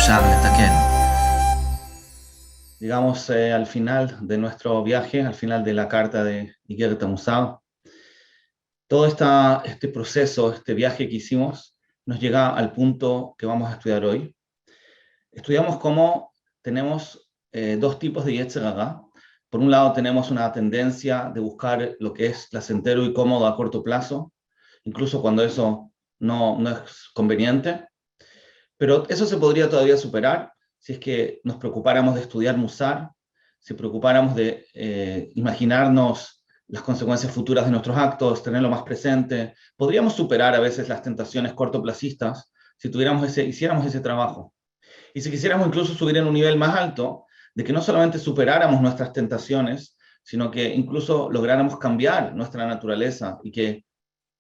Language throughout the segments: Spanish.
אפשר לתקן. Llegamos al final de nuestro viaje, al final de la carta de Igeret HaMusar. Todo este proceso, este viaje que hicimos, nos llega al punto que vamos a estudiar hoy. Estudiamos cómo tenemos dos tipos de Yetzer Hara. Por un lado tenemos una tendencia de buscar lo que es placentero y cómodo a corto plazo, incluso cuando eso no es conveniente. Pero eso se podría todavía superar si es que nos preocupáramos de estudiar Musar, si preocupáramos de imaginarnos las consecuencias futuras de nuestros actos, tenerlo más presente. Podríamos superar a veces las tentaciones cortoplacistas si hiciéramos ese trabajo. Y si quisiéramos incluso subir en un nivel más alto, de que no solamente superáramos nuestras tentaciones, sino que incluso lográramos cambiar nuestra naturaleza y que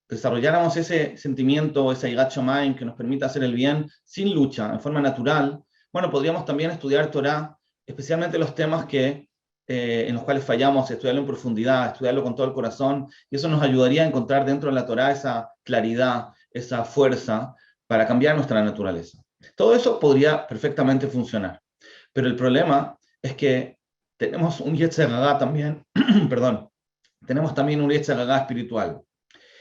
desarrolláramos ese sentimiento, esa Yirat Shamayim que nos permita hacer el bien sin lucha, en forma natural. Bueno, podríamos también estudiar Torah, especialmente los temas en los cuales fallamos, estudiarlo en profundidad, estudiarlo con todo el corazón, y eso nos ayudaría a encontrar dentro de la Torah esa claridad, esa fuerza para cambiar nuestra naturaleza. Todo eso podría perfectamente funcionar, pero el problema es que tenemos un Yetzer Hara también, perdón, tenemos también un Yetzer Hara espiritual.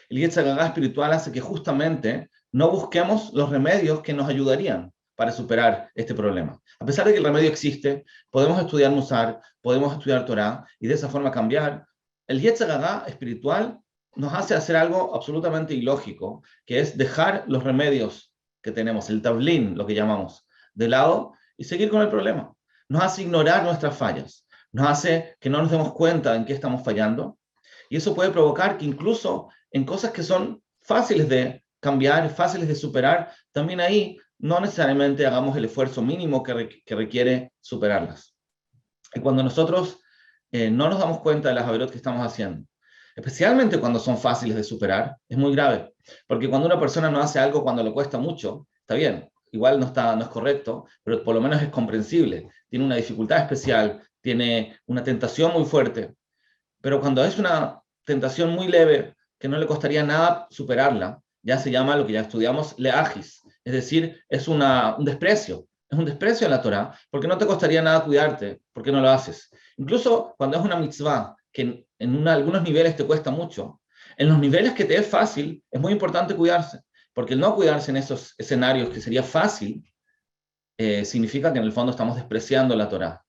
El Yetzer Hara espiritual hace que justamente no busquemos los remedios que nos ayudarían para superar este problema. A pesar de que el remedio existe, podemos estudiar Musar, podemos estudiar Torah y de esa forma cambiar. El Yetzer Hara espiritual nos hace hacer algo absolutamente ilógico, que es dejar los remedios que tenemos, el tablín, lo que llamamos, de lado y seguir con el problema. Nos hace ignorar nuestras fallas, nos hace que no nos demos cuenta en qué estamos fallando, y eso puede provocar que incluso en cosas que son fáciles de cambiar, fáciles de superar, también ahí no necesariamente hagamos el esfuerzo mínimo que requiere superarlas. Y cuando nosotros no nos damos cuenta de las averot que estamos haciendo, especialmente cuando son fáciles de superar, es muy grave. Porque cuando una persona no hace algo cuando le cuesta mucho, está bien, igual no es correcto, pero por lo menos es comprensible. Tiene una dificultad especial, tiene una tentación muy fuerte. Pero cuando es una tentación muy leve, que no le costaría nada superarla, ya se llama lo que ya estudiamos leagis, es decir, es un desprecio a la Torah, porque no te costaría nada cuidarte, porque no lo haces. Incluso cuando es una mitzvah, que en algunos niveles te cuesta mucho, en los niveles que te es fácil, es muy importante cuidarse, porque el no cuidarse en esos escenarios que sería fácil, significa que en el fondo estamos despreciando la Torah,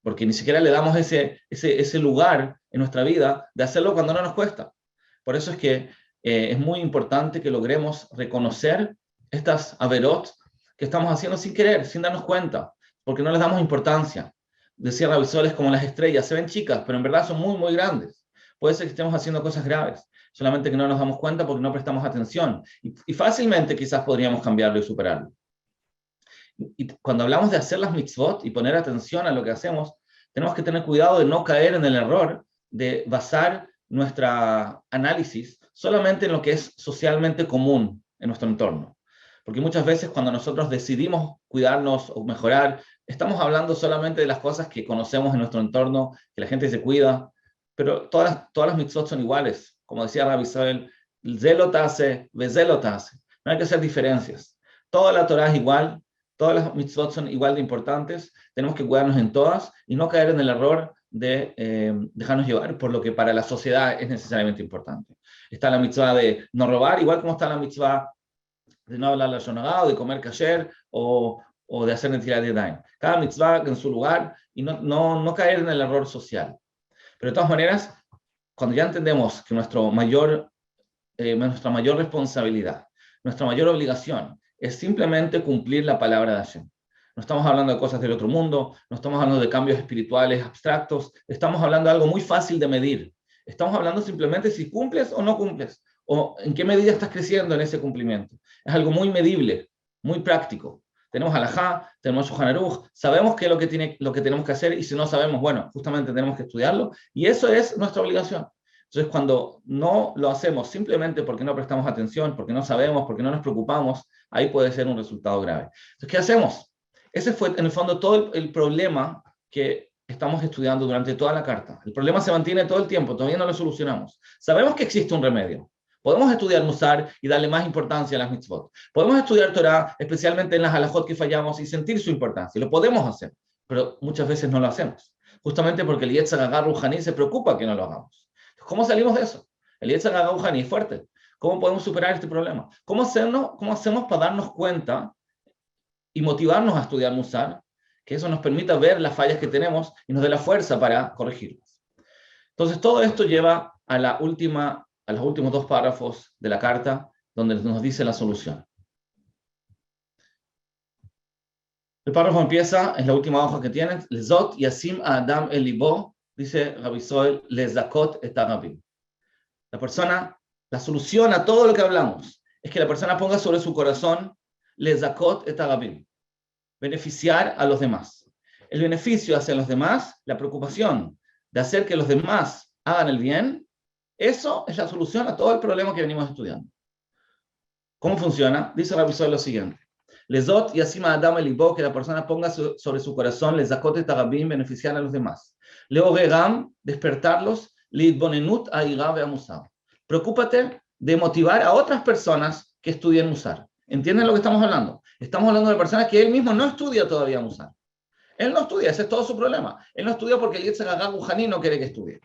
porque ni siquiera le damos ese lugar en nuestra vida de hacerlo cuando no nos cuesta. Por eso es que es muy importante que logremos reconocer estas averot que estamos haciendo sin querer, sin darnos cuenta, porque no les damos importancia. Decía Rabbi Sol, es como las estrellas, se ven chicas, pero en verdad son muy, muy grandes. Puede ser que estemos haciendo cosas graves, solamente que no nos damos cuenta porque no prestamos atención. Y fácilmente quizás podríamos cambiarlo y superarlo. Y cuando hablamos de hacer las mitzvot y poner atención a lo que hacemos, tenemos que tener cuidado de no caer en el error de basar nuestro análisis solamente en lo que es socialmente común en nuestro entorno. Porque muchas veces cuando nosotros decidimos cuidarnos o mejorar, estamos hablando solamente de las cosas que conocemos en nuestro entorno, que la gente se cuida, pero todas las mitzvot son iguales. Como decía Rabbi Isabel, zelot hace, vezelot hace. No hay que hacer diferencias. Toda la Torah es igual, todas las mitzvot son igual de importantes, tenemos que cuidarnos en todas y no caer en el error de dejarnos llevar por lo que para la sociedad es necesariamente importante. Está la mitzvah de no robar, igual como está la mitzvah de no hablar lashon hara, o de comer kasher, o de hacer netilat yadayim. Cada mitzvah en su lugar y no caer en el error social. Pero de todas maneras, cuando ya entendemos que nuestra mayor responsabilidad, nuestra mayor obligación es simplemente cumplir la palabra de Hashem. No estamos hablando de cosas del otro mundo, no estamos hablando de cambios espirituales abstractos, estamos hablando de algo muy fácil de medir. Estamos hablando simplemente si cumples o no cumples, o en qué medida estás creciendo en ese cumplimiento. Es algo muy medible, muy práctico. Tenemos halajá, tenemos Shulchan Aruch, sabemos qué es lo que tenemos que hacer, y si no sabemos, bueno, justamente tenemos que estudiarlo, y eso es nuestra obligación. Entonces, cuando no lo hacemos simplemente porque no prestamos atención, porque no sabemos, porque no nos preocupamos, ahí puede ser un resultado grave. Entonces, ¿qué hacemos? Ese fue, en el fondo, todo el problema que estamos estudiando durante toda la carta. El problema se mantiene todo el tiempo, todavía no lo solucionamos. Sabemos que existe un remedio. Podemos estudiar Musar y darle más importancia a las mitzvot. Podemos estudiar Torah, especialmente en las halajot que fallamos, y sentir su importancia. Lo podemos hacer, pero muchas veces no lo hacemos. Justamente porque el Yetzer Hara Ruhani se preocupa que no lo hagamos. ¿Cómo salimos de eso? El Yetzer Hara Ruhani es fuerte. ¿Cómo podemos superar este problema? ¿Cómo hacemos para darnos cuenta y motivarnos a estudiar Musar? Que eso nos permita ver las fallas que tenemos y nos dé la fuerza para corregirlas. Entonces, todo esto lleva a los últimos dos párrafos de la carta, donde nos dice la solución. El párrafo empieza, es la última hoja que tienen, Lezot yasim adam el libo, dice Rabbi Soel, lezakot et arabim. La solución a todo lo que hablamos, es que la persona ponga sobre su corazón, lezakot et arabim, beneficiar a los demás. El beneficio hacia los demás, la preocupación de hacer que los demás hagan el bien, eso es la solución a todo el problema que venimos estudiando. ¿Cómo funciona? Dice Rabbi Soel lo siguiente. Lezot y asima adam el libo, que la persona ponga sobre su corazón, les zacote tarabim, beneficiar a los demás. Leogegam, despertarlos, lidbonenut aira veamusar. Preocúpate de motivar a otras personas que estudien Musar. ¿Entienden lo que estamos hablando? Estamos hablando de personas que él mismo no estudia todavía Musar. Él no estudia, ese es todo su problema. Él no estudia porque el Yetzer Hara Ruhani no quiere que estudie.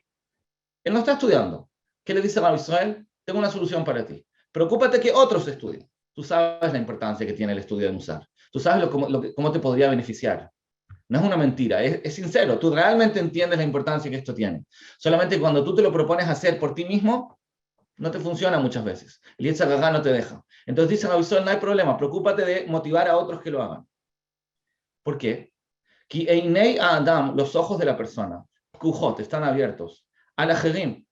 Él no está estudiando. ¿Qué le dice a Rabbi Israel? Tengo una solución para ti. Preocúpate que otros estudien. Tú sabes la importancia que tiene el estudio de Musar. Tú sabes cómo te podría beneficiar. No es una mentira, es sincero. Tú realmente entiendes la importancia que esto tiene. Solamente cuando tú te lo propones hacer por ti mismo, no te funciona muchas veces. El Yetzer Hara no te deja. Entonces dice Rabbi Israel, no hay problema. Preocúpate de motivar a otros que lo hagan. ¿Por qué? Ki einei Adam, los ojos de la persona, kujot, están abiertos. Al ajerim,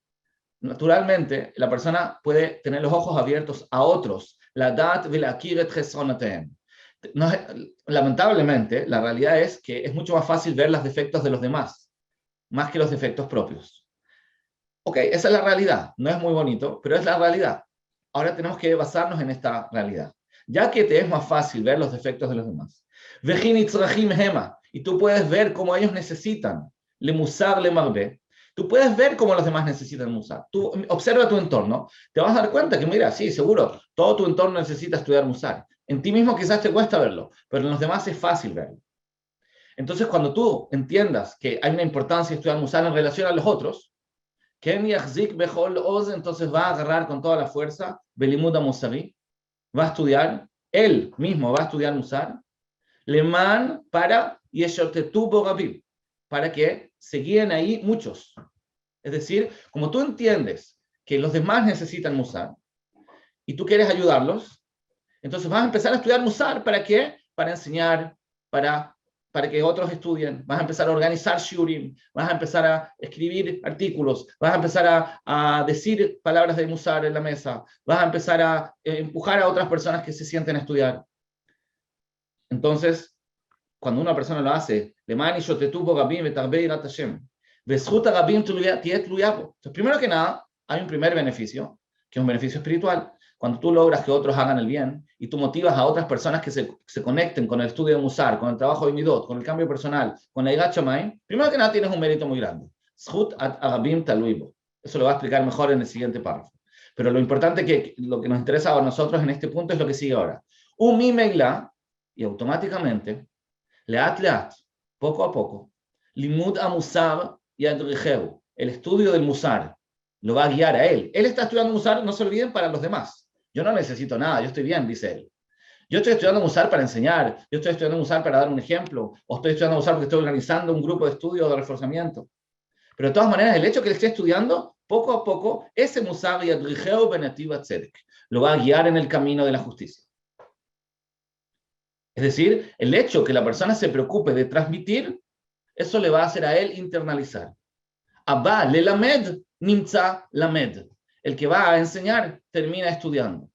naturalmente, la persona puede tener los ojos abiertos a otros. La dat velakir et chesonatem. Lamentablemente, la realidad es que es mucho más fácil ver los defectos de los demás, más que los defectos propios. Ok, esa es la realidad. No es muy bonito, pero es la realidad. Ahora tenemos que basarnos en esta realidad. Ya que te es más fácil ver los defectos de los demás. Vejin itzrachim hema. Y tú puedes ver cómo ellos necesitan le musar, le marbe. Tú puedes ver cómo los demás necesitan musar. Tú observa tu entorno, te vas a dar cuenta que, mira, sí, seguro, todo tu entorno necesita estudiar musar. En ti mismo quizás te cuesta verlo, pero en los demás es fácil verlo. Entonces, cuando tú entiendas que hay una importancia de estudiar musar en relación a los otros, entonces va a agarrar con toda la fuerza, Belimuda Musari, va a estudiar, él mismo va a estudiar musar, Leman para para que se guíen ahí muchos. Es decir, como tú entiendes que los demás necesitan musar y tú quieres ayudarlos, entonces vas a empezar a estudiar musar. ¿Para qué? Para enseñar, para que otros estudien. Vas a empezar a organizar shiurim, vas a empezar a escribir artículos, vas a empezar a decir palabras de musar en la mesa, vas a empezar a empujar a otras personas que se sienten a estudiar. Entonces, cuando una persona lo hace, entonces, primero que nada, hay un primer beneficio, que es un beneficio espiritual. Cuando tú logras que otros hagan el bien y tú motivas a otras personas que se conecten con el estudio de Musar, con el trabajo de Midot, con el cambio personal, con la Yirat Shamayim, primero que nada tienes un mérito muy grande. Eso lo va a explicar mejor en el siguiente párrafo. Pero lo importante lo que nos interesa a nosotros en este punto es lo que sigue ahora. Y automáticamente, leat, poco a poco, limud a Musar y adrijehu, el estudio del Musar, lo va a guiar a él. Él está estudiando Musar, no se olviden, para los demás. Yo no necesito nada, yo estoy bien, dice él. Yo estoy estudiando Musar para enseñar, yo estoy estudiando Musar para dar un ejemplo, o estoy estudiando Musar porque estoy organizando un grupo de estudio o de reforzamiento. Pero de todas maneras, el hecho que él esté estudiando, poco a poco, ese Musar y adrijehu benativ tzedek, lo va a guiar en el camino de la justicia. Es decir, el hecho que la persona se preocupe de transmitir, eso le va a hacer a él internalizar. Abba le lamed, nimtza lamed. El que va a enseñar, termina estudiando.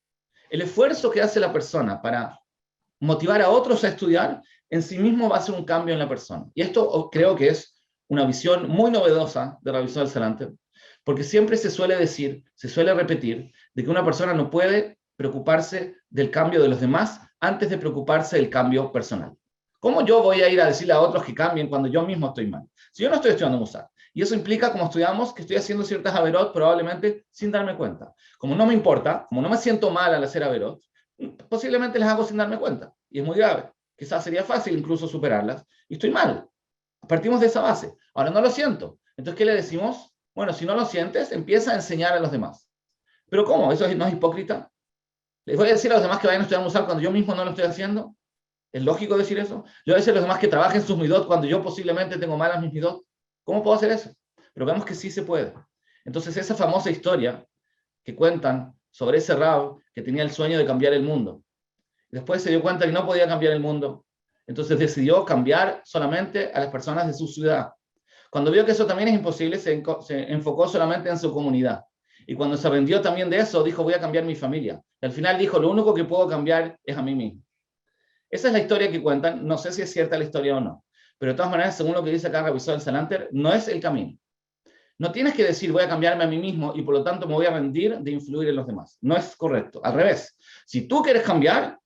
El esfuerzo que hace la persona para motivar a otros a estudiar, en sí mismo va a hacer un cambio en la persona. Y esto creo que es una visión muy novedosa de Rabbi Israel Salanter, porque siempre se suele decir, se suele repetir, de que una persona no puede preocuparse del cambio de los demás antes de preocuparse del cambio personal. ¿Cómo yo voy a ir a decirle a otros que cambien cuando yo mismo estoy mal? Si yo no estoy estudiando Musar Y eso implica, como estudiamos, que estoy haciendo ciertas averot probablemente sin darme cuenta. Como no me importa, como no me siento mal al hacer averot, posiblemente las hago sin darme cuenta. Y es muy grave. Quizás sería fácil incluso superarlas. Y estoy mal. Partimos de esa base. Ahora no lo siento. Entonces, ¿qué le decimos? Bueno, si no lo sientes, empieza a enseñar a los demás. ¿Pero cómo? ¿Eso no es hipócrita? ¿Les voy a decir a los demás que vayan a estudiar Musar cuando yo mismo no lo estoy haciendo? ¿Es lógico decir eso? ¿Le voy a decir a los demás que trabajen sus midot cuando yo posiblemente tengo malas mis midot? ¿Cómo puedo hacer eso? Pero vemos que sí se puede. Entonces, esa famosa historia que cuentan sobre ese rab que tenía el sueño de cambiar el mundo. Después se dio cuenta que no podía cambiar el mundo. Entonces decidió cambiar solamente a las personas de su ciudad. Cuando vio que eso también es imposible, se enfocó solamente en su comunidad. Y cuando se aprendió también de eso, dijo, voy a cambiar mi familia. Y al final dijo, lo único que puedo cambiar es a mí mismo. Esa es la historia que cuentan. No sé si es cierta la historia o no. Pero de todas maneras, según lo que dice acá Rabbi Zohar Salanter, no es el camino. No tienes que decir, voy a cambiarme a mí mismo y por lo tanto me voy a rendir de influir en los demás. No es correcto. Al revés. Si tú quieres cambiar,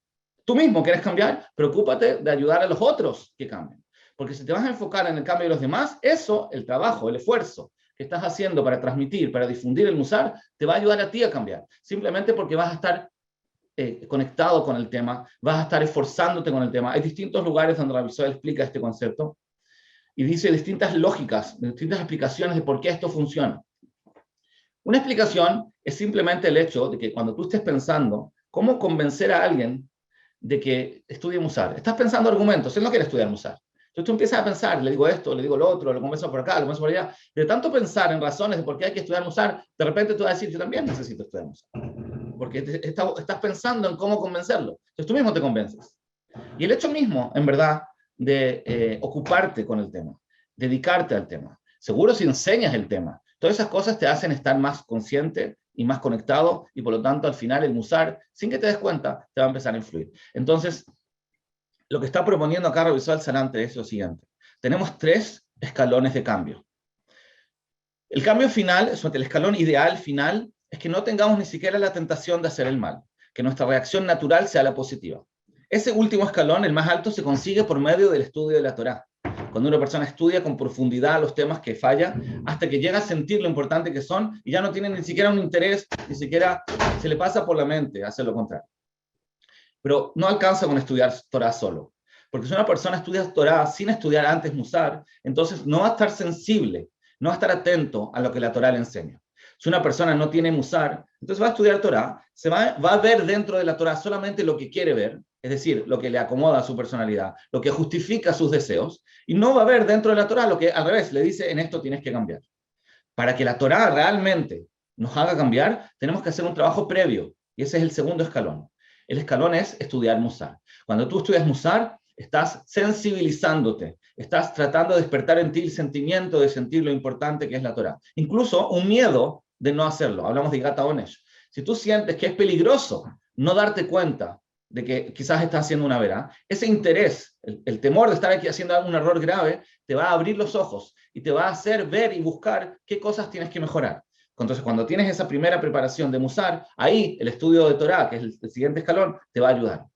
tú mismo quieres cambiar, preocúpate de ayudar a los otros que cambien. Porque si te vas a enfocar en el cambio de los demás, eso, el trabajo, el esfuerzo que estás haciendo para transmitir, para difundir el Musar, te va a ayudar a ti a cambiar. Simplemente porque vas a estar conectado con el tema, vas a estar esforzándote con el tema. Hay distintos lugares donde Rabbi Zohar explica este concepto y dice distintas lógicas, distintas explicaciones de por qué esto funciona. Una explicación es simplemente el hecho de que cuando tú estés pensando cómo convencer a alguien de que estudie Musar, estás pensando argumentos, él no quiere estudiar Musar. Entonces tú empiezas a pensar, le digo esto, le digo lo otro, lo convenzo por acá, lo convenzo por allá. De tanto pensar en razones de por qué hay que estudiar Musar, de repente tú vas a decir, yo también necesito estudiar Musar. Porque estás pensando en cómo convencerlo. Entonces tú mismo te convences. Y el hecho mismo, en verdad, de ocuparte con el tema, dedicarte al tema. Seguro si enseñas el tema, todas esas cosas te hacen estar más consciente y más conectado, y por lo tanto al final el Musar, sin que te des cuenta, te va a empezar a influir. Entonces, lo que está proponiendo acá Rabbi Zohar Salanter es lo siguiente. Tenemos 3 escalones de cambio. El cambio final, el escalón ideal final, es que no tengamos ni siquiera la tentación de hacer el mal, que nuestra reacción natural sea la positiva. Ese último escalón, el más alto, se consigue por medio del estudio de la Torá. Cuando una persona estudia con profundidad los temas que falla, hasta que llega a sentir lo importante que son, y ya no tiene ni siquiera un interés, ni siquiera se le pasa por la mente hacer lo contrario. Pero no alcanza con estudiar Torá solo. Porque si una persona estudia Torá sin estudiar antes Musar, entonces no va a estar sensible, no va a estar atento a lo que la Torá le enseña. Si una persona no tiene Musar, entonces va a estudiar Torá, va a ver dentro de la Torá solamente lo que quiere ver, es decir, lo que le acomoda a su personalidad, lo que justifica sus deseos, y no va a ver dentro de la Torá lo que al revés le dice, en esto tienes que cambiar. Para que la Torá realmente nos haga cambiar, tenemos que hacer un trabajo previo, y ese es el segundo escalón. El escalón es estudiar Musar. Cuando tú estudias Musar, estás sensibilizándote, estás tratando de despertar en ti el sentimiento de sentir lo importante que es la Torá. Incluso un miedo de no hacerlo. Hablamos de Gata Onesh. Si tú sientes que es peligroso no darte cuenta de que quizás estás haciendo una verá, ese interés, el temor de estar aquí haciendo un error grave, te va a abrir los ojos y te va a hacer ver y buscar qué cosas tienes que mejorar. Entonces, cuando tienes esa primera preparación de Musar, ahí el estudio de Torá, que es el siguiente escalón, te va a ayudar.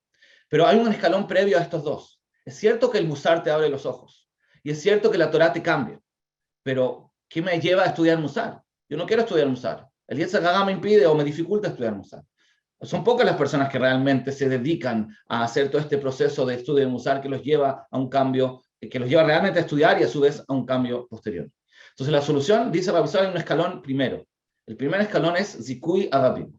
Pero hay un escalón previo a estos dos. Es cierto que el Musar te abre los ojos, y es cierto que la Torá te cambia, pero ¿qué me lleva a estudiar Musar? Yo no quiero estudiar Musar. El Yetzer Hara me impide o me dificulta estudiar Musar. Son pocas las personas que realmente se dedican a hacer todo este proceso de estudio de Musar que los lleva a un cambio, que los lleva realmente a estudiar y a su vez a un cambio posterior. Entonces la solución, dice Rabbi Zohar, en un escalón primero. El primer escalón es Zikui Agabim.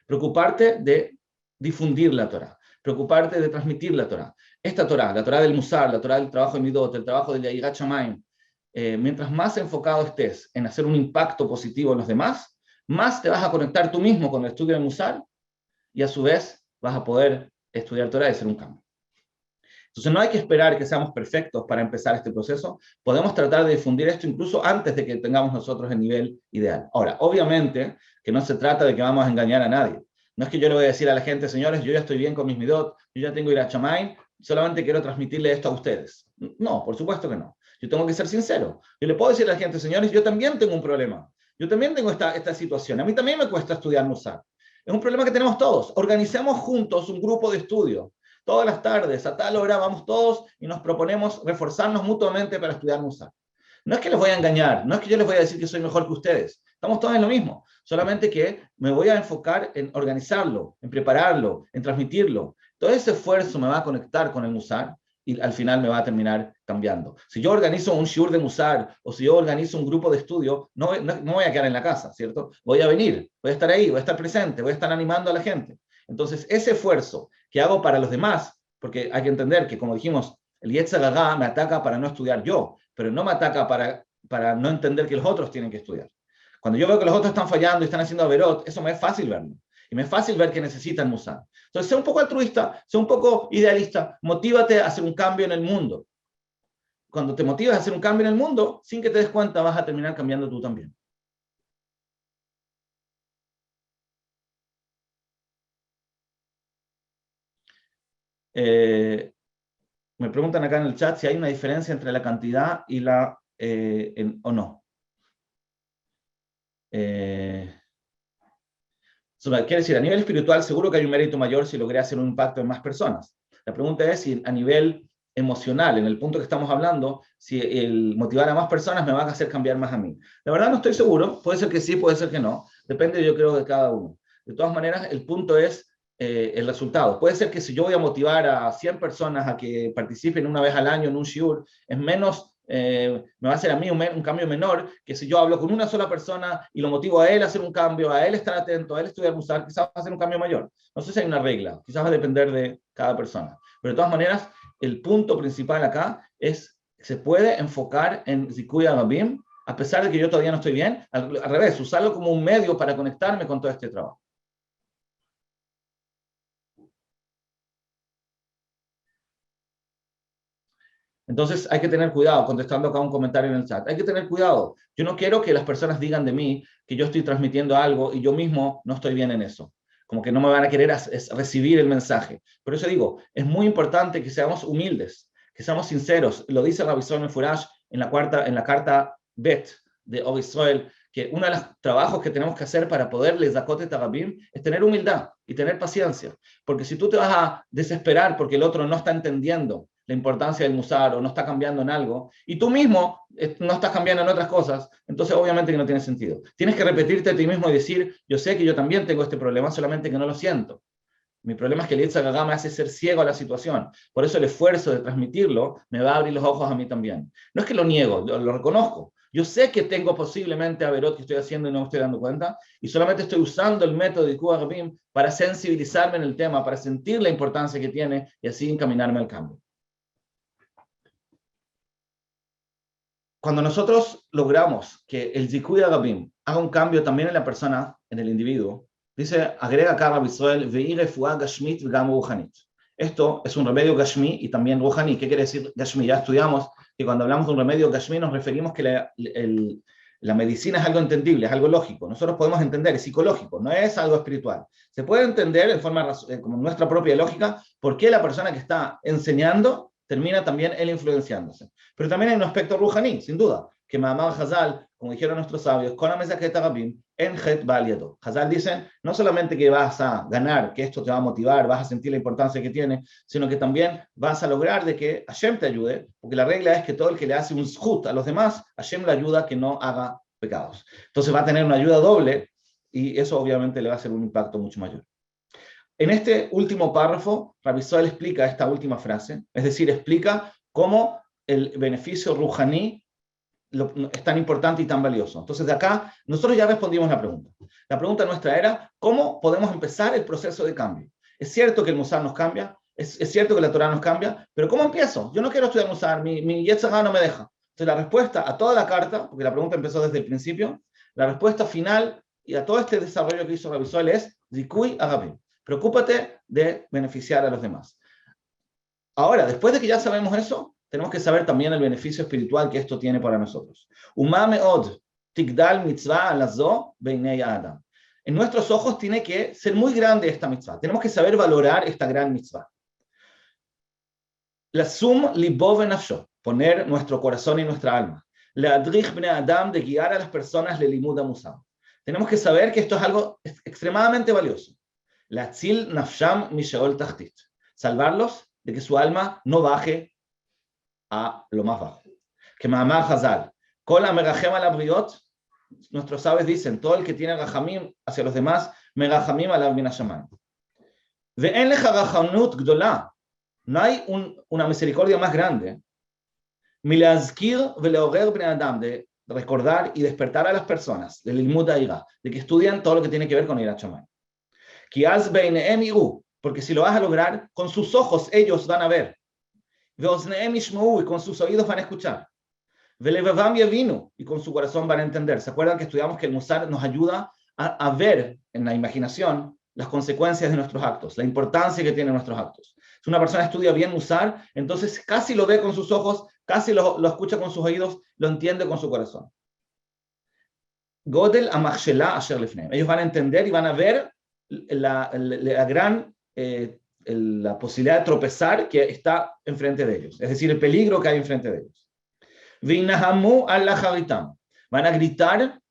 Preocuparte de difundir la Torá. Preocuparte de transmitir la Torá. Esta Torá, la Torá del Musar, la Torá del trabajo de Midot, el trabajo de Yirat Shamayim, mientras más enfocado estés en hacer un impacto positivo en los demás, más te vas a conectar tú mismo con el estudio de Musar y a su vez vas a poder estudiar Torá y hacer un cambio. Entonces no hay que esperar que seamos perfectos para empezar este proceso. Podemos tratar de difundir esto incluso antes de que tengamos nosotros el nivel ideal. Ahora, obviamente que no se trata de que vamos a engañar a nadie. No es que yo le voy a decir a la gente, señores, yo ya estoy bien con mis midot, yo ya tengo Yirat Shamayim, solamente quiero transmitirle esto a ustedes. No, por supuesto que no. Yo tengo que ser sincero. Yo le puedo decir a la gente, señores, yo también tengo un problema. Yo también tengo esta situación. A mí también me cuesta estudiar Musar. Es un problema que tenemos todos. Organicemos juntos un grupo de estudio. Todas las tardes, a tal hora, vamos todos y nos proponemos reforzarnos mutuamente para estudiar Musar. No es que les voy a engañar, no es que yo les voy a decir que soy mejor que ustedes. Estamos todos en lo mismo, solamente que me voy a enfocar en organizarlo, en prepararlo, en transmitirlo. Todo ese esfuerzo me va a conectar con el Musar y al final me va a terminar cambiando. Si yo organizo un shiur de Musar o si yo organizo un grupo de estudio, no voy a quedar en la casa, ¿cierto? Voy a venir, voy a estar ahí, voy a estar presente, voy a estar animando a la gente. Entonces, ese esfuerzo que hago para los demás, porque hay que entender que, como dijimos, el Yetzer Hara me ataca para no estudiar yo, pero no me ataca para no entender que los otros tienen que estudiar. Cuando yo veo que los otros están fallando y están haciendo averot, eso me es fácil verlo. Y me es fácil ver que necesitan Musar. Entonces, sé un poco altruista, sé un poco idealista, motívate a hacer un cambio en el mundo. Cuando te motivas a hacer un cambio en el mundo, sin que te des cuenta, vas a terminar cambiando tú también. Me preguntan acá en el chat si hay una diferencia entre la cantidad y o no. Quiere decir, a nivel espiritual seguro que hay un mérito mayor si logré hacer un impacto en más personas. La pregunta es si a nivel emocional, en el punto que estamos hablando, si el motivar a más personas me va a hacer cambiar más a mí. La verdad no estoy seguro, puede ser que sí, puede ser que no, depende yo creo de cada uno. De todas maneras, el punto es el resultado. Puede ser que si yo voy a motivar a 100 personas a que participen una vez al año en un shiur, es menos me va a hacer a mí un cambio menor que si yo hablo con una sola persona y lo motivo a él a hacer un cambio, a él estar atento, a él estudiar Musar, quizás va a hacer un cambio mayor. No sé si hay una regla, quizás va a depender de cada persona. Pero de todas maneras, el punto principal acá es que se puede enfocar en Zikuy Agabim, a pesar de que yo todavía no estoy bien, al revés, usarlo como un medio para conectarme con todo este trabajo. Entonces hay que tener cuidado, contestando acá un comentario en el chat, hay que tener cuidado. Yo no quiero que las personas digan de mí que yo estoy transmitiendo algo y yo mismo no estoy bien en eso. Como que no me van a querer recibir el mensaje. Por eso digo, es muy importante que seamos humildes, que seamos sinceros. Lo dice Rabbi Israel Mefurash en la carta Bet de Or Israel, que uno de los trabajos que tenemos que hacer para poder les Zakote Tarabim es tener humildad y tener paciencia. Porque si tú te vas a desesperar porque el otro no está entendiendo la importancia del Musar o no está cambiando en algo, y tú mismo no estás cambiando en otras cosas, entonces obviamente que no tiene sentido. Tienes que repetirte a ti mismo y decir, yo sé que yo también tengo este problema, solamente que no lo siento. Mi problema es que el Yetzer Hara me hace ser ciego a la situación. Por eso el esfuerzo de transmitirlo me va a abrir los ojos a mí también. No es que lo niego, lo reconozco. Yo sé que tengo posiblemente averot que estoy haciendo y no me estoy dando cuenta, y solamente estoy usando el método de Zikuy Agabim para sensibilizarme en el tema, para sentir la importancia que tiene y así encaminarme al cambio. Cuando nosotros logramos que el Zikuy Agabim haga un cambio también en la persona, en el individuo, dice, agrega acá Rabbi Israel, ve'i refuá gashmit v'gam ruhanit. Esto es un remedio gashmi y también ruhani. ¿Qué quiere decir gashmi? Ya estudiamos que cuando hablamos de un remedio gashmi nos referimos que la medicina es algo entendible, es algo lógico. Nosotros podemos entender, es psicológico, no es algo espiritual. Se puede entender en forma como nuestra propia lógica por qué la persona que está enseñando termina también él influenciándose. Pero también hay un aspecto ruhaní, sin duda, que Ma'amar Hazal, como dijeron nuestros sabios, con la mesa que Tarabim, en Het Baliado. Hazal dicen, no solamente que vas a ganar, que esto te va a motivar, vas a sentir la importancia que tiene, sino que también vas a lograr de que Hashem te ayude, porque la regla es que todo el que le hace un zhut a los demás, Hashem le ayuda a que no haga pecados. Entonces va a tener una ayuda doble y eso obviamente le va a hacer un impacto mucho mayor. En este último párrafo, Rabbi Israel explica esta última frase, es decir, explica cómo el beneficio ruhaní es tan importante y tan valioso. Entonces, de acá, nosotros ya respondimos la pregunta. La pregunta nuestra era, ¿cómo podemos empezar el proceso de cambio? Es cierto que el Musar nos cambia, es cierto que la Torah nos cambia, pero ¿cómo empiezo? Yo no quiero estudiar Musar, mi Yetzer Hara no me deja. Entonces, la respuesta a toda la carta, porque la pregunta empezó desde el principio, la respuesta final y a todo este desarrollo que hizo Rabbi Israel es Zikuy Agabim. Preocúpate de beneficiar a los demás. Ahora, después de que ya sabemos eso, tenemos que saber también el beneficio espiritual que esto tiene para nosotros. En nuestros ojos tiene que ser muy grande esta mitzvah. Tenemos que saber valorar esta gran mitzvah. La sum libo benafsho, poner nuestro corazón y nuestra alma. La adrich bnei adam, de guiar a las personas le limud musar. Tenemos que saber que esto es algo extremadamente valioso. La tzil nafsham mishaol tachtit. Salvarlos de que su alma no baje a lo más bajo. Que Ma'amar Hazal, Kol ha-merachem ala briot, nuestros sabios dicen, todo el que tiene rachamim hacia los demás, merachamim alav min hashamayim. Ve'en lecha rachamut gdola, no hay una misericordia más grande, milazkir ve'leorer bnei adam, de recordar y despertar a las personas, del limud ha'ira, de que estudian todo lo que tiene que ver con irat shamayim. Ki az beinehem iru, porque si lo vas a lograr, con sus ojos ellos van a ver. Ve'oznehem yishma'u, y con sus oídos van a escuchar. Ve'levavam yavinu, y con su corazón van a entender. ¿Se acuerdan que estudiamos que el musar nos ayuda a ver en la imaginación las consecuencias de nuestros actos, la importancia que tienen nuestros actos? Si una persona estudia bien musar, entonces casi lo ve con sus ojos, casi lo escucha con sus oídos, lo entiende con su corazón. Godel amachshela asher lefneim. Ellos van a entender y van a ver la posibilidad de tropezar que está enfrente de ellos, es decir, el peligro que hay enfrente de ellos. V'inahamu al haritam. Van a gritar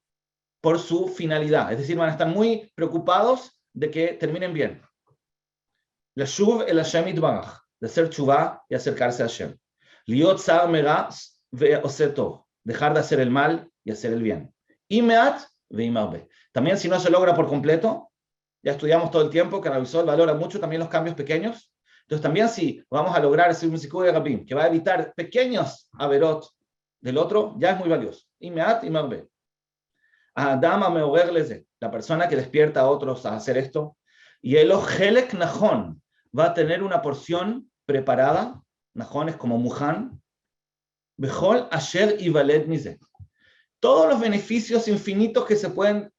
por su finalidad, es decir, van a estar muy preocupados de que terminen bien. Leshuv el Hashem yitbarach, de hacer tshuva y acercarse a Hashem. Liot zar mera ve'oseh tov, dejar de hacer el mal y hacer el bien. Imeat ve'im arbe. También si no se logra por completo, ya estudiamos todo el tiempo que Rabbi Sol valora mucho también los cambios pequeños. Entonces también si vamos a lograr hacer un zikuy rabim que va a evitar pequeños averot del otro, ya es muy valioso. Imeat y marbe. Adam ameorer leze, la persona que despierta a otros a hacer esto, y el ojelek nachon va a tener una porción preparada, nachon es como muhan, bechol asher ivaled mize. Todos los beneficios infinitos que se pueden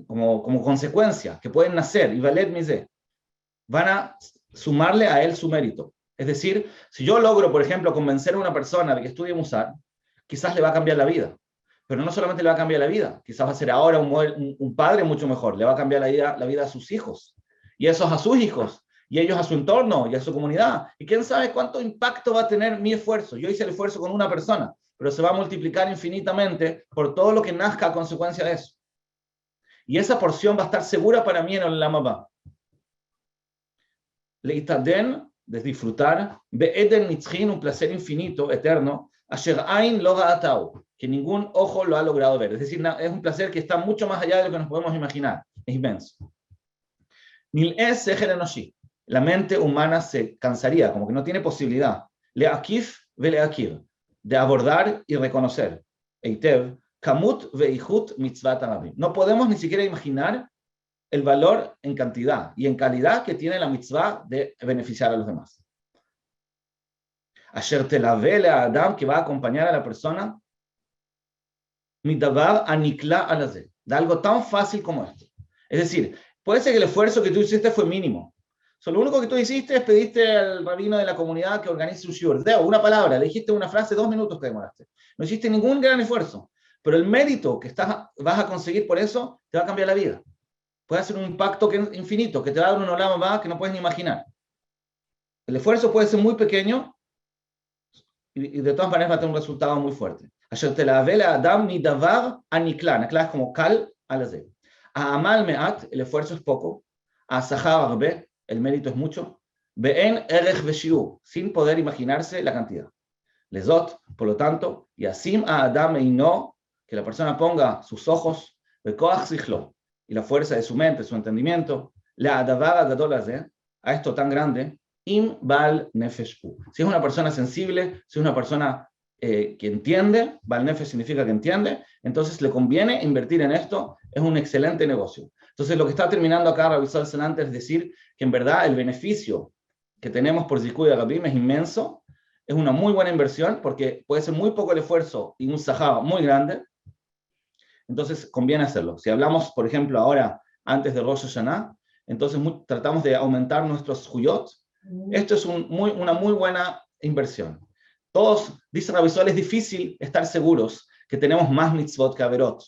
como consecuencia, que pueden nacer, ivaled mize, van a sumarle a él su mérito. Es decir, si yo logro, por ejemplo, convencer a una persona de que estudie musar, quizás le va a cambiar la vida. Pero no solamente le va a cambiar la vida, quizás va a ser ahora un padre mucho mejor, le va a cambiar la vida a sus hijos, y esos a sus hijos, y ellos a su entorno, y a su comunidad. Y quién sabe cuánto impacto va a tener mi esfuerzo. Yo hice el esfuerzo con una persona, pero se va a multiplicar infinitamente por todo lo que nazca a consecuencia de eso. Y esa porción va a estar segura para mí en el Olam Haba. Leitaden, de disfrutar, be'eden nitzchin, un placer infinito, eterno, asher ain lo ra'atau, que ningún ojo lo ha logrado ver. Es decir, es un placer que está mucho más allá de lo que nos podemos imaginar. Es inmenso. Nil'es secher enoshi, la mente humana se cansaría, como que no tiene posibilidad. Le'akif ve'le'akir, de abordar y reconocer. Eitev, kamut ve'ihut mitzvat arabim. No podemos ni siquiera imaginar el valor en cantidad y en calidad que tiene la mitzvah de beneficiar a los demás. Asher telave le Adam, que va a acompañar a la persona, midavar anikla alaze, de algo tan fácil como esto. Es decir, puede ser que el esfuerzo que tú hiciste fue mínimo. Lo único que tú hiciste es pediste al rabino de la comunidad que organice un shiur. Una palabra, le dijiste una frase, 2 minutos que demoraste. No hiciste ningún gran esfuerzo, pero el mérito que vas a conseguir por eso te va a cambiar la vida. Puede hacer un impacto infinito, que te va a dar un olam haba que no puedes ni imaginar. El esfuerzo puede ser muy pequeño y de todas maneras va a tener un resultado muy fuerte. Asher telave Adam midavar anikla. Anikla es como kal alaze. A amal me'at, el esfuerzo es poco. A sahar arbe, el mérito es mucho. Be'en erech veshiur, sin poder imaginarse la cantidad. Lezot, por lo tanto, y asim a Adam eino, que la persona ponga sus ojos, bekoach sichlo, y la fuerza de su mente, su entendimiento, la adavar agadol hazeh, a esto tan grande, im bal nefesh hu. Si es una persona sensible, si es una persona que entiende, bal nefesh significa que entiende, entonces le conviene invertir en esto, es un excelente negocio. Entonces lo que está terminando acá Rabbi Sol Salanter es decir que en verdad el beneficio que tenemos por Zikuy Rabim es inmenso, es una muy buena inversión porque puede ser muy poco el esfuerzo y un sahab muy grande. Entonces conviene hacerlo. Si hablamos, por ejemplo, ahora antes de Rosh Hashanah, entonces tratamos de aumentar nuestros huyot. Esto es una muy buena inversión. Todos, dice Rabbi Sol, es difícil estar seguros que tenemos más mitzvot que averot.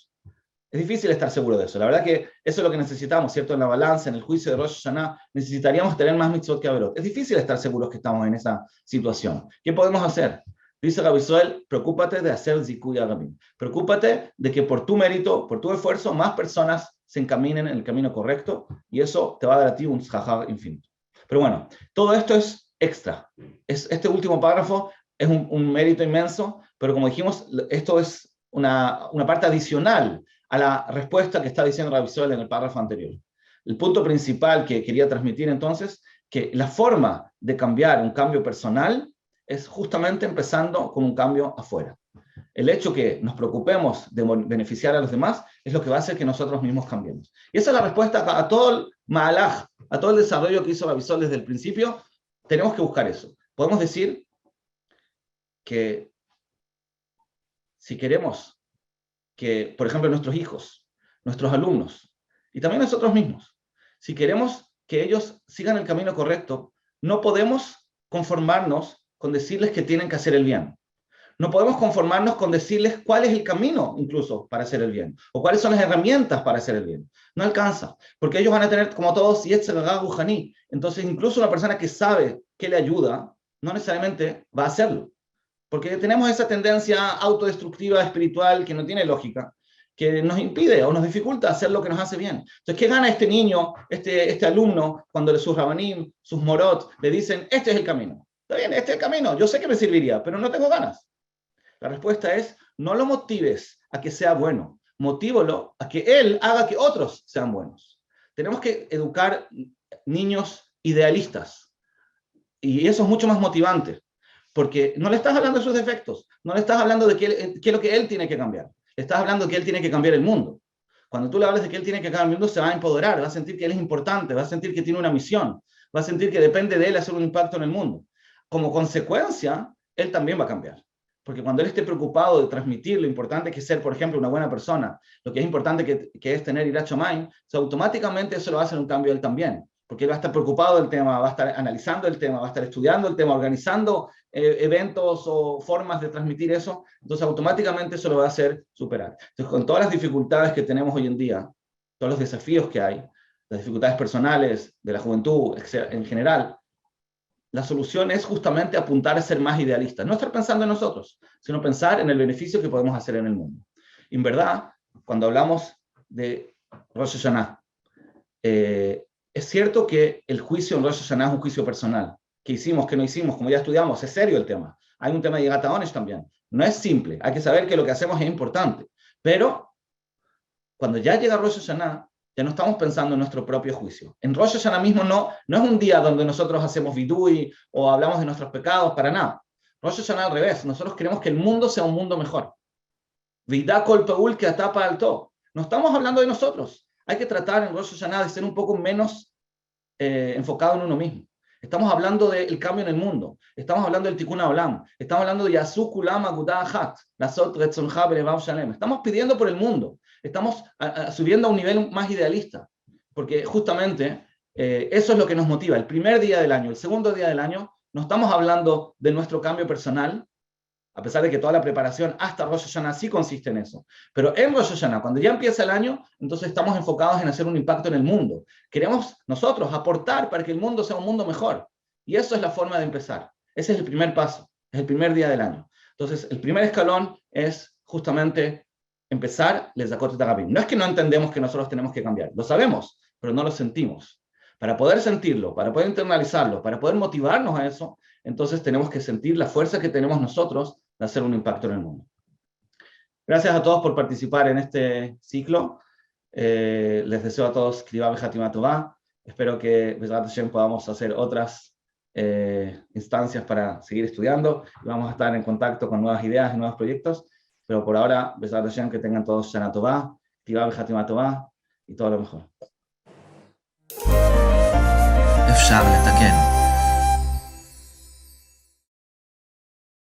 Es difícil estar seguro de eso. La verdad que eso es lo que necesitamos, ¿cierto? En la balanza, en el juicio de Rosh Hashanah, necesitaríamos tener más mitzvot que averot. Es difícil estar seguros que estamos en esa situación. ¿Qué podemos hacer? Dice Rabbi Sol, preocúpate de hacer Zikuy Rabim. Preocúpate de que por tu mérito, por tu esfuerzo, más personas se encaminen en el camino correcto y eso te va a dar a ti un shahar infinito. Pero bueno, todo esto es extra. Este último párrafo es un mérito inmenso, pero como dijimos, esto es una parte adicional a la respuesta que está diciendo Rabbi Soel en el párrafo anterior. El punto principal que quería transmitir entonces, que la forma de cambiar un cambio personal es justamente empezando con un cambio afuera. El hecho que nos preocupemos de beneficiar a los demás es lo que va a hacer que nosotros mismos cambiemos. Y esa es la respuesta a todo el ma'alaj, a todo el desarrollo que hizo Rabbi Soel desde el principio. Tenemos que buscar eso. Podemos decir que si queremos que, por ejemplo, nuestros hijos, nuestros alumnos y también nosotros mismos, si queremos que ellos sigan el camino correcto, no podemos conformarnos con decirles que tienen que hacer el bien. No podemos conformarnos con decirles cuál es el camino incluso para hacer el bien, o cuáles son las herramientas para hacer el bien. No alcanza, porque ellos van a tener, como todos, Yetzer Hara Ruhani. Entonces, incluso una persona que sabe que le ayuda, no necesariamente va a hacerlo. Porque tenemos esa tendencia autodestructiva espiritual que no tiene lógica, que nos impide o nos dificulta hacer lo que nos hace bien. Entonces, ¿qué gana este niño, este alumno, cuando sus rabanim, sus morot, le dicen, este es el camino? Está bien, este es el camino, yo sé que me serviría, pero no tengo ganas. La respuesta es, no lo motives a que sea bueno, motívalo a que él haga que otros sean buenos. Tenemos que educar niños idealistas, y eso es mucho más motivante. Porque no le estás hablando de sus defectos, no le estás hablando de qué es lo que él tiene que cambiar, le estás hablando de que él tiene que cambiar el mundo. Cuando tú le hablas de que él tiene que cambiar el mundo, se va a empoderar, va a sentir que él es importante, va a sentir que tiene una misión, va a sentir que depende de él hacer un impacto en el mundo. Como consecuencia, él también va a cambiar. Porque cuando él esté preocupado de transmitir lo importante que es ser, por ejemplo, una buena persona, lo que es importante que es tener Yirat Shamayim, automáticamente eso lo va a hacer un cambio él también. Porque él va a estar preocupado del tema, va a estar analizando el tema, va a estar estudiando el tema, organizando eventos o formas de transmitir eso, entonces automáticamente eso lo va a hacer superar. Entonces, con todas las dificultades que tenemos hoy en día, todos los desafíos que hay, las dificultades personales de la juventud en general, la solución es justamente apuntar a ser más idealistas. No estar pensando en nosotros, sino pensar en el beneficio que podemos hacer en el mundo. Y en verdad, cuando hablamos de Rosh Hashanah, es cierto que el juicio en Rosh Hashanah es un juicio personal. ¿Qué hicimos, qué no hicimos? Como ya estudiamos, es serio el tema. Hay un tema de Yirat HaOnesh también. No es simple. Hay que saber que lo que hacemos es importante. Pero cuando ya llega Rosh Hashanah, ya no estamos pensando en nuestro propio juicio. En Rosh Hashanah mismo no es un día donde nosotros hacemos vidui o hablamos de nuestros pecados, para nada. Rosh Hashanah al revés. Nosotros queremos que el mundo sea un mundo mejor. Vidá kol peul que atapa alto. No estamos hablando de nosotros. Hay que tratar en Rosh Hashanah de ser un poco menos enfocado en uno mismo. Estamos hablando del cambio en el mundo. Estamos hablando del Tikkun HaOlam. Estamos hablando de Yasu Kulam Agudah Achat. Lasot Retzoncha Belevav Shalem. Estamos pidiendo por el mundo. Estamos subiendo a un nivel más idealista. Porque justamente eso es lo que nos motiva. El primer día del año, el segundo día del año, no estamos hablando de nuestro cambio personal, a pesar de que toda la preparación hasta Rosh Hashanah sí consiste en eso. Pero en Rosh Hashanah, cuando ya empieza el año, entonces estamos enfocados en hacer un impacto en el mundo. Queremos nosotros aportar para que el mundo sea un mundo mejor. Y eso es la forma de empezar. Ese es el primer paso, es el primer día del año. Entonces, el primer escalón es justamente empezar les Zakot Tarabim. No es que no entendemos que nosotros tenemos que cambiar, lo sabemos, pero no lo sentimos. Para poder sentirlo, para poder internalizarlo, para poder motivarnos a eso, entonces tenemos que sentir la fuerza que tenemos nosotros de hacer un impacto en el mundo. Gracias a todos por participar en este ciclo. Les deseo a todos Klivá Bejatimá Tová. Espero que Bezrat Hashem podamos hacer otras instancias para seguir estudiando. Y vamos a estar en contacto con nuevas ideas y nuevos proyectos. Pero por ahora, Bezrat Hashem, que tengan todos Shana Tová, Klivá Bejatimá Tová y todo lo mejor. אפשר לתקן.